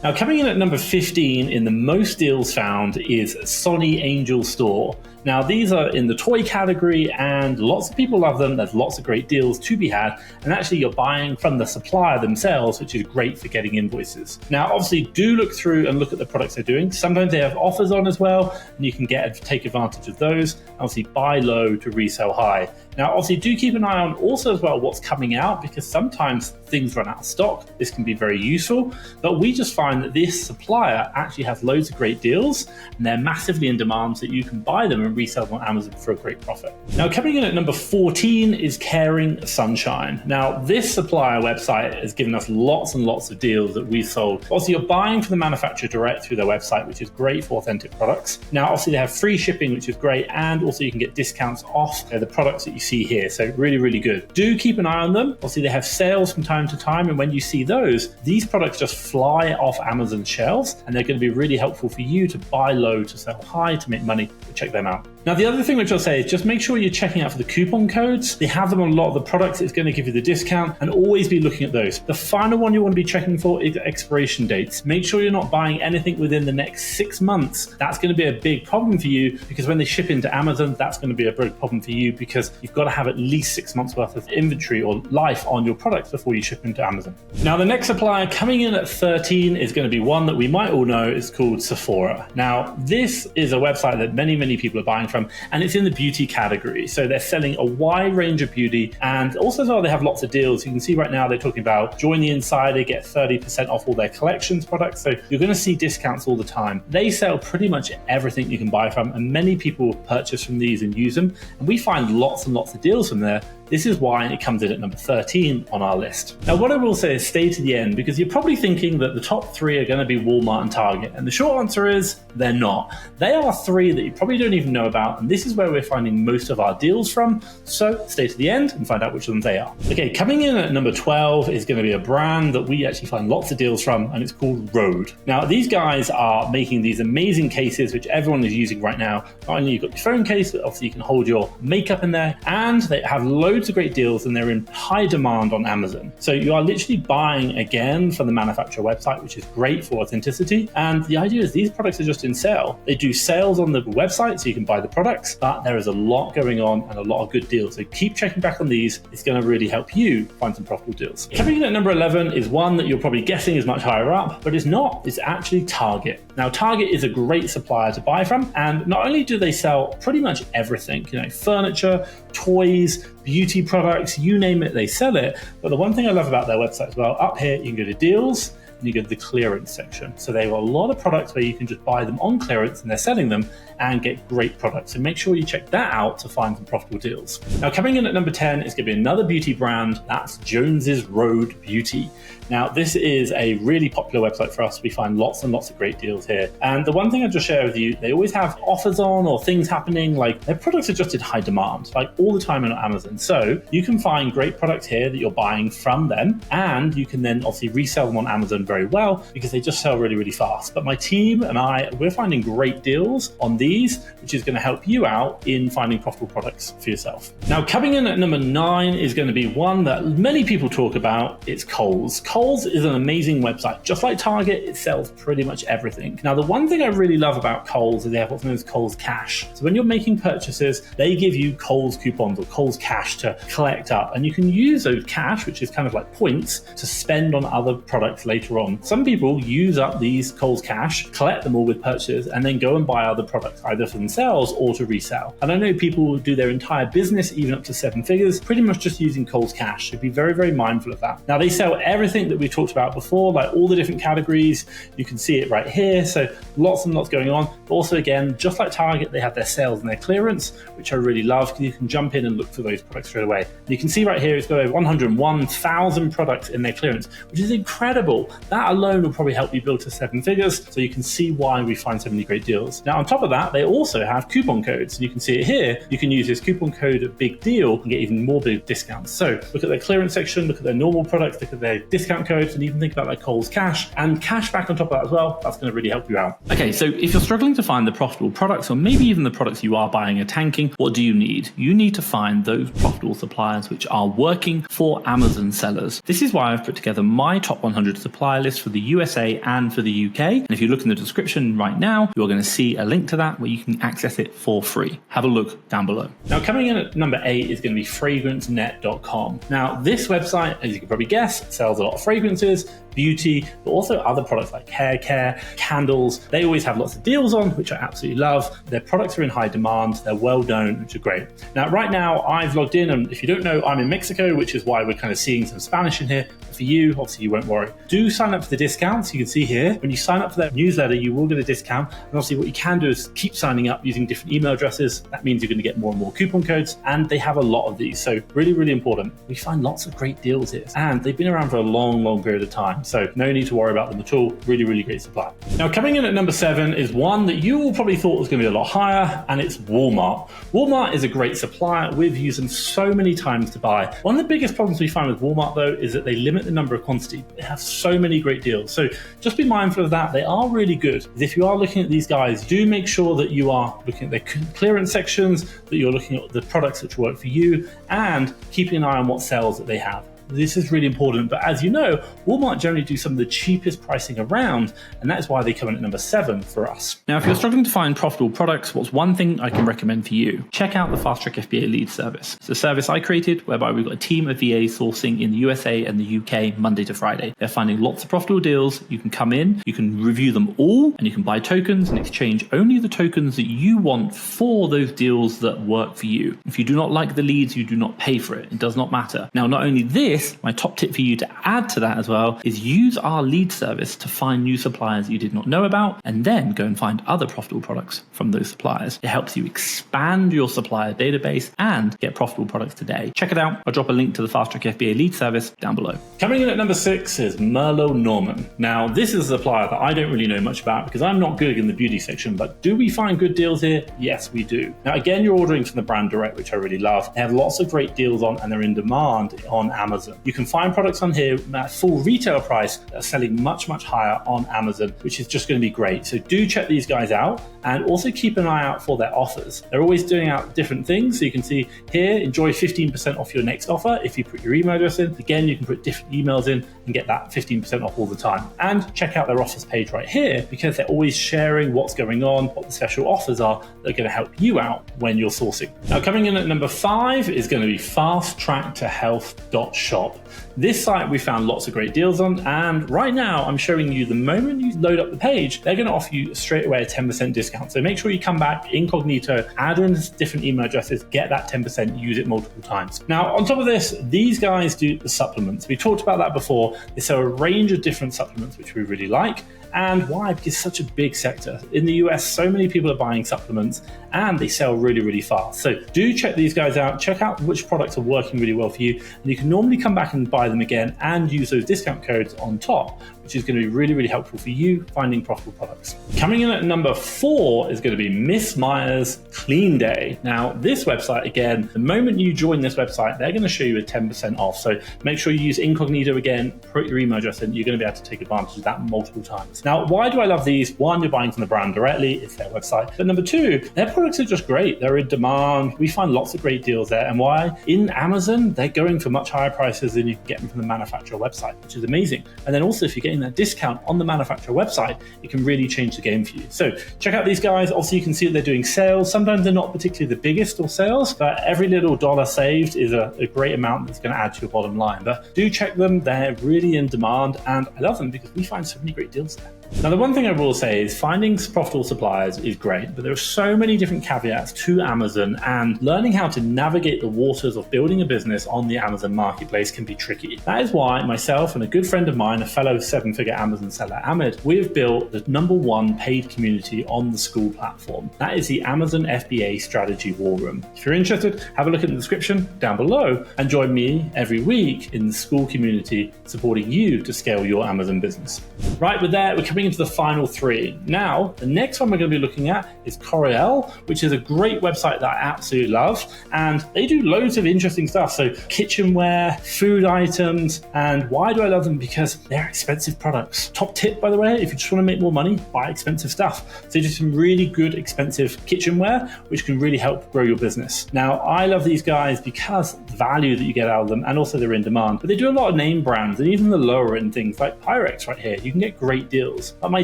Now, coming in at number 15 in the most deals found is Sony Angel Store. Now, these are in the toy category and lots of people love them. There's lots of great deals to be had. And actually, you're buying from the supplier themselves, which is great for getting invoices. Now, obviously, do look through and look at the products they're doing. Sometimes they have offers on as well, and you can take advantage of those. Obviously, buy low to resell high. Now, obviously, do keep an eye on also as well what's coming out, because sometimes things run out of stock. This can be very useful. But we just find that this supplier actually has loads of great deals, and they're massively in demand, so you can buy them and resell them on Amazon for a great profit. Now, coming in at number 14 is Caring Sunshine. Now, this supplier website has given us lots and lots of deals that we've sold. Obviously, you're buying from the manufacturer direct through their website, which is great for authentic products. Now, obviously, they have free shipping, which is great, and also you can get discounts off the products that you see here. So really, really good. Do keep an eye on them. Obviously, they have sales from time to time, and when you see those, these products just fly off Amazon shelves, and they're going to be really helpful for you to buy low to sell high to make money. So check them out. Now, the other thing which I'll say is just make sure you're checking out for the coupon codes. They have them on a lot of the products. It's going to give you the discount, and always be looking at those. The final one you want to be checking for is expiration dates. Make sure you're not buying anything within the next 6 months. That's going to be a big problem for you, because when they ship into Amazon, that's going to be a big problem for you, because you've got to have at least 6 months worth of inventory or life on your products before you ship into Amazon. Now, the next supplier coming in at 13 is going to be one that we might all know. It's called Sephora. Now, this is a website that many, many people are buying from, and it's in the beauty category. So they're selling a wide range of beauty, and also as well, they have lots of deals. You can see right now they're talking about join the insider, get 30% off all their collections products. So you're going to see discounts all the time. They sell pretty much everything you can buy from, and many people purchase from these and use them. And we find lots and lots of deals from there. This is why it comes in at number 13 on our list. Now, what I will say is stay to the end, because you're probably thinking that the top three are going to be Walmart and Target. And the short answer is they're not. They are three that you probably don't even know about. And this is where we're finding most of our deals from. So stay to the end and find out which ones they are. Okay, coming in at number 12 is going to be a brand that we actually find lots of deals from, and it's called Rode. Now, these guys are making these amazing cases, which everyone is using right now. Not only you've got your phone case, but obviously you can hold your makeup in there, and they have loads of great deals, and they're in high demand on Amazon. So you are literally buying again from the manufacturer website, which is great for authenticity. And the idea is these products are just in sale. They do sales on the website, so you can buy the products, but there is a lot going on and a lot of good deals. So keep checking back on these. It's going to really help you find some profitable deals. Coming in at number 11 is one that you're probably guessing is much higher up, but it's not. It's actually Target. Now, Target is a great supplier to buy from, and not only do they sell pretty much everything, furniture, toys, beauty products, you name it, they sell it. But the one thing I love about their website as well, up here you can go to deals, and you go to the clearance section. So they have a lot of products where you can just buy them on clearance, and they're selling them and get great products. So make sure you check that out to find some profitable deals. Now, coming in at number 10 is going to be another beauty brand. That's Jones's Rode Beauty. Now, this is a really popular website for us. We find lots and lots of great deals here. And the one thing I'll just share with you, they always have offers on or things happening, like their products are just in high demand, like all the time on Amazon. So you can find great products here that you're buying from them, and you can then obviously resell them on Amazon very well, because they just sell really, really fast. But my team and I, we're finding great deals on these, which is going to help you out in finding profitable products for yourself. Now, coming in at number 9 is going to be one that many people talk about. It's Kohls. Kohls is an amazing website. Just like Target, it sells pretty much everything. Now, the one thing I really love about Kohls is they have what's known as Kohls Cash. So when you're making purchases, they give you Kohls coupons or Kohls Cash to collect up. And you can use those cash, which is kind of like points, to spend on other products later on. Some people use up these Kohls Cash, collect them all with purchases, and then go and buy other products, either for themselves or to resell. And I know people do their entire business, even up to 7 figures, pretty much just using Kohls Cash. So be very, very mindful of that. Now, they sell everything that we talked about before, like all the different categories. You can see it right here. So lots and lots going on. But also, again, just like Target, they have their sales and their clearance, which I really love, because you can jump in and look for those products straight away. And you can see right here, it's got over 101,000 products in their clearance, which is incredible. That alone will probably help you build to 7 figures. So you can see why we find so many great deals. Now, on top of that, they also have coupon codes. And you can see it here. You can use this coupon code at Big Deal and get even more big discounts. So look at their clearance section, look at their normal products, look at their discount codes, and even think about their Kohls Cash and cash back on top of that as well. That's going to really help you out. Okay, so if you're struggling to find the profitable products, or maybe even the products you are buying are tanking, what do you need? You need to find those profitable suppliers which are working for Amazon sellers. This is why I've put together my top 100 suppliers supplier list for the USA and for the UK. And if you look in the description right now, you're going to see a link to that where you can access it for free. Have a look down below. Now, coming in at number 8 is going to be Fragrancenet.com. Now, this website, as you can probably guess, sells a lot of fragrances, beauty, but also other products like hair care, candles. They always have lots of deals on, which I absolutely love. Their products are in high demand. They're well known, which are great. Now, right now, I've logged in, and if you don't know, I'm in Mexico, which is why we're kind of seeing some Spanish in here. But for you, obviously, you won't worry. Do sign up for the discounts. You can see here, when you sign up for their newsletter, you will get a discount. And obviously, what you can do is keep signing up using different email addresses. That means you're going to get more and more coupon codes, and they have a lot of these. So really, really important. We find lots of great deals here, and they've been around for a long, long period of time. So no need to worry about them at all. Really, really great supply. Now, coming in at number 7 is one that you all probably thought was going to be a lot higher, and it's Walmart. Walmart is a great supplier. We've used them so many times to buy. One of the biggest problems we find with Walmart, though, is that they limit the number of quantity. They have so many great deals. So just be mindful of that. They are really good. If you are looking at these guys, do make sure that you are looking at their clearance sections, that you're looking at the products which work for you, and keeping an eye on what sales that they have. This is really important, but as you know, Walmart generally do some of the cheapest pricing around, and that is why they come in at number 7 for us. Now, if you're struggling to find profitable products, what's one thing I can recommend for you? Check out the FastTrackFBA lead service. It's a service I created whereby we've got a team of VAs sourcing in the USA and the UK Monday to Friday. They're finding lots of profitable deals. You can come in, you can review them all, and you can buy tokens and exchange only the tokens that you want for those deals that work for you. If you do not like the leads, you do not pay for it. It does not matter. Now, not only this, my top tip for you to add to that as well is use our lead service to find new suppliers you did not know about, and then go and find other profitable products from those suppliers. It helps you expand your supplier database and get profitable products today. Check it out. I'll drop a link to the FastTrackFBA lead service down below. Coming in at number 6 is Merlo Norman. Now, this is a supplier that I don't really know much about because I'm not good in the beauty section, but do we find good deals here? Yes, we do. Now, again, you're ordering from the brand direct, which I really love. They have lots of great deals on, and they're in demand on Amazon. You can find products on here at full retail price that are selling much, much higher on Amazon, which is just going to be great. So do check these guys out, and also keep an eye out for their offers. They're always doing out different things. So you can see here, enjoy 15% off your next offer if you put your email address in. Again, you can put different emails in and get that 15% off all the time. And check out their offers page right here, because they're always sharing what's going on, what the special offers are that are going to help you out when you're sourcing. Now, coming in at number 5 is going to be FastTrackToHealth.shop. This site we found lots of great deals on, and right now I'm showing you the moment you load up the page, they're going to offer you straight away a 10% discount. So make sure you come back incognito, add in different email addresses, get that 10%, use it multiple times. Now, on top of this, these guys do the supplements. We talked about that before. They sell a range of different supplements, which we really like. And why? Because it's such a big sector. In the US, so many people are buying supplements, and they sell really, really fast. So do check these guys out. Check out which products are working really well for you. And you can normally come back and buy them again and use those discount codes on top, which is going to be really, really helpful for you finding profitable products. Coming in at number 4 is going to be Miss Meyer's Clean Day. Now, this website, again, the moment you join this website, they're going to show you a 10% off. So make sure you use incognito again, put your email address in. You're going to be able to take advantage of that multiple times. Now, why do I love these? One, you're buying from the brand directly. It's their website. But number 2, their products are just great. They're in demand. We find lots of great deals there. And why? In Amazon, they're going for much higher prices than you can get them from the manufacturer website, which is amazing. And then also, if you're getting that discount on the manufacturer website, it can really change the game for you. So check out these guys. Obviously, you can see that they're doing sales. Sometimes they're not particularly the biggest of sales, but every little dollar saved is a great amount that's going to add to your bottom line. But do check them. They're really in demand, and I love them because we find so many great deals there. Now, the one thing I will say is finding profitable suppliers is great, but there are so many different caveats to Amazon, and learning how to navigate the waters of building a business on the Amazon marketplace can be tricky. That is why myself and a good friend of mine, a fellow 7-figure Amazon seller, Ahmed, we have built the #1 paid community on the school platform. That is the Amazon FBA Strategy War Room. If you're interested, have a look in the description down below and join me every week in the school community, supporting you to scale your Amazon business. Right, with that, we're coming jumping into the final three. Now, the next one we're going to be looking at is Corel, which is a great website that I absolutely love. And they do loads of interesting stuff. So kitchenware, food items. And why do I love them? Because they're expensive products. Top tip, by the way, if you just want to make more money, buy expensive stuff. So they do some really good expensive kitchenware, which can really help grow your business. Now, I love these guys because the value that you get out of them, and also they're in demand. But they do a lot of name brands, and even the lower end things like Pyrex right here, you can get great deals. But my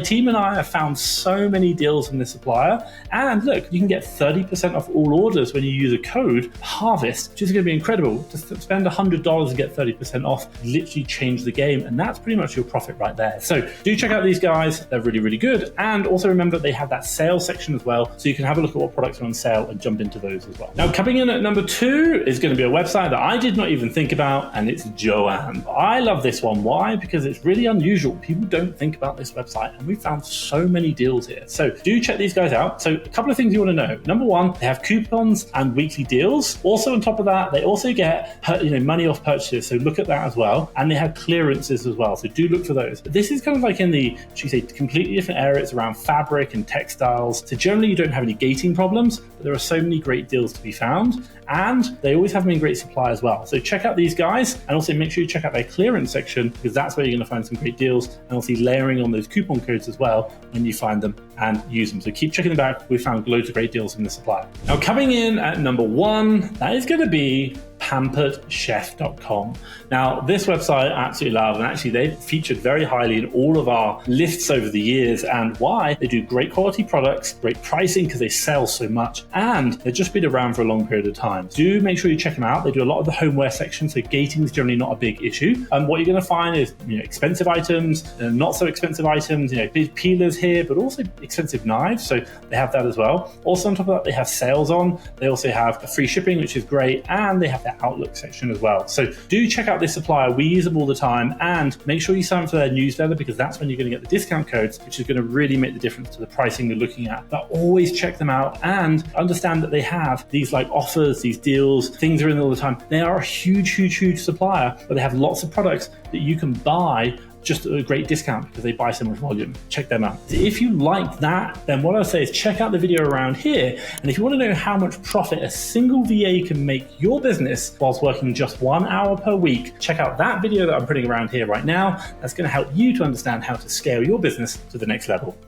team and I have found so many deals from this supplier. And look, you can get 30% off all orders when you use a code HARVEST, which is going to be incredible. Just spend $100 and get 30% off, literally change the game. And that's pretty much your profit right there. So do check out these guys. They're really, really good. And also remember that they have that sales section as well. So you can have a look at what products are on sale and jump into those as well. Now, coming in at number 2 is going to be a website that I did not even think about, and it's Joan. I love this one. Why? Because it's really unusual. People don't think about this website, and we found so many deals here. So do check these guys out. So a couple of things you want to know. Number 1, they have coupons and weekly deals. Also on top of that, they also get money off purchases. So look at that as well. And they have clearances as well. So do look for those. But this is kind of like in the, should we say, completely different areas around fabric and textiles. So generally you don't have any gating problems, but there are so many great deals to be found. And they always have them in great supply as well. So check out these guys, and also make sure you check out their clearance section, because that's where you're going to find some great deals, and also layering on those coupon codes as well when you find them and use them. So keep checking them out. We found loads of great deals in the supplier. Now, coming in at number 1, that is going to be pamperchef.com. Now, this website I absolutely love, and actually they've featured very highly in all of our lists over the years. And why? They do great quality products, great pricing because they sell so much, and they've just been around for a long period of time. Do make sure you check them out. They do a lot of the homeware section, so gating is generally not a big issue. What you're going to find is expensive items, not so expensive items, big peelers here, but also expensive knives. So they have that as well. Also on top of that, they have sales on. They also have free shipping, which is great, and they have their Outlook section as well. So do check out this supplier. We use them all the time, and make sure you sign up for their newsletter, because that's when you're going to get the discount codes, which is going to really make the difference to the pricing you're looking at. But always check them out and understand that they have these like offers, these deals, things are in all the time. They are a huge, huge, huge supplier, but they have lots of products that you can buy just at a great discount because they buy so much volume. Check them out. If you like that, then what I'll say is check out the video around here. And if you want to know how much profit a single VA can make your business whilst working just 1 hour per week, check out that video that I'm putting around here right now. That's going to help you to understand how to scale your business to the next level.